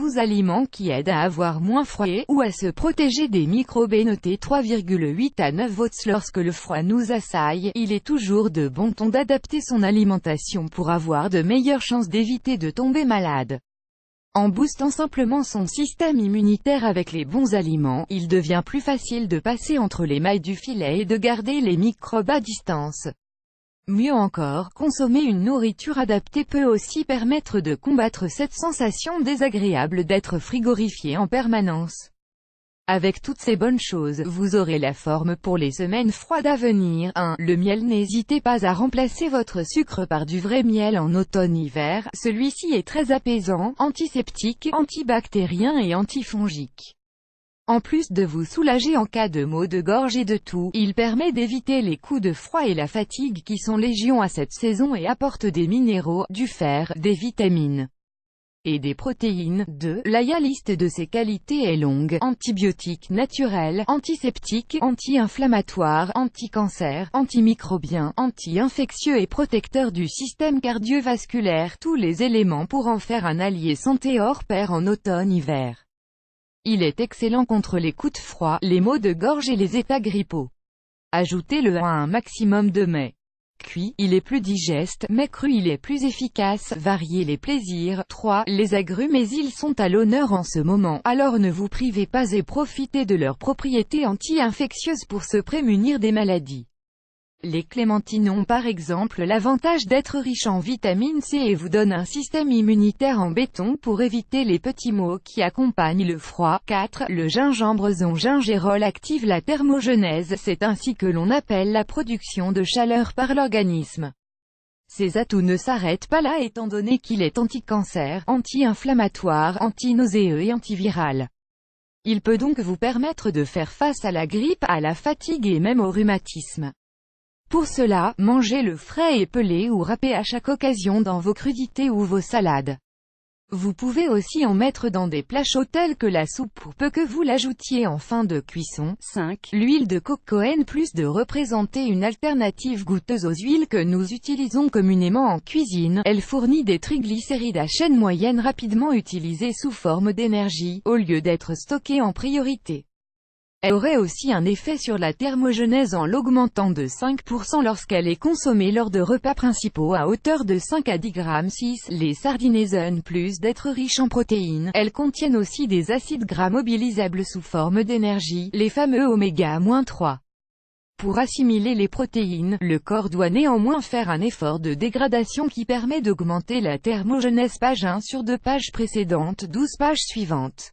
12 aliments qui aident à avoir moins froid ou à se protéger des microbes. Notez 3,8 à 9 volts. Lorsque le froid nous assaille, il est toujours de bon ton d'adapter son alimentation pour avoir de meilleures chances d'éviter de tomber malade. En boostant simplement son système immunitaire avec les bons aliments, il devient plus facile de passer entre les mailles du filet et de garder les microbes à distance. Mieux encore, consommer une nourriture adaptée peut aussi permettre de combattre cette sensation désagréable d'être frigorifié en permanence. Avec toutes ces bonnes choses, vous aurez la forme pour les semaines froides à venir. 1. Le miel. N'hésitez pas à remplacer votre sucre par du vrai miel en automne-hiver, celui-ci est très apaisant, antiseptique, antibactérien et antifongique. En plus de vous soulager en cas de maux de gorge et de toux, il permet d'éviter les coups de froid et la fatigue qui sont légion à cette saison et apporte des minéraux, du fer, des vitamines et des protéines. 2. La liste de ses qualités est longue: antibiotique naturel, antiseptique, anti-inflammatoire, anti-cancer, antimicrobien, anti-infectieux et protecteur du système cardiovasculaire, tous les éléments pour en faire un allié santé hors pair en automne-hiver. Il est excellent contre les coups de froid, les maux de gorge et les états grippaux. Ajoutez-le à un maximum de mets cuits, il est plus digeste, mais cru il est plus efficace. Variez les plaisirs. 3. Les agrumes. Mais ils sont à l'honneur en ce moment, alors ne vous privez pas et profitez de leurs propriétés anti-infectieuses pour se prémunir des maladies. Les clémentines ont par exemple l'avantage d'être riches en vitamine C et vous donnent un système immunitaire en béton pour éviter les petits maux qui accompagnent le froid. 4. Le gingembre. Son gingérol active la thermogenèse, c'est ainsi que l'on appelle la production de chaleur par l'organisme. Ses atouts ne s'arrêtent pas là étant donné qu'il est anti-cancer, anti-inflammatoire, anti-nauséeux et antiviral. Il peut donc vous permettre de faire face à la grippe, à la fatigue et même au rhumatisme. Pour cela, mangez-le frais et pelé ou râpé à chaque occasion dans vos crudités ou vos salades. Vous pouvez aussi en mettre dans des plats chauds tels que la soupe pour peu que vous l'ajoutiez en fin de cuisson. 5. L'huile de coco. En plus de représenter une alternative goûteuse aux huiles que nous utilisons communément en cuisine, elle fournit des triglycérides à chaîne moyenne rapidement utilisés sous forme d'énergie, au lieu d'être stockés en priorité. Elle aurait aussi un effet sur la thermogenèse en l'augmentant de 5% lorsqu'elle est consommée lors de repas principaux à hauteur de 5 à 10 grammes. 6. Les sardines. En plus d'être riches en protéines, elles contiennent aussi des acides gras mobilisables sous forme d'énergie, les fameux oméga-3. Pour assimiler les protéines, le corps doit néanmoins faire un effort de dégradation qui permet d'augmenter la thermogenèse. Page 1 sur 2 pages précédentes, 12 pages suivantes.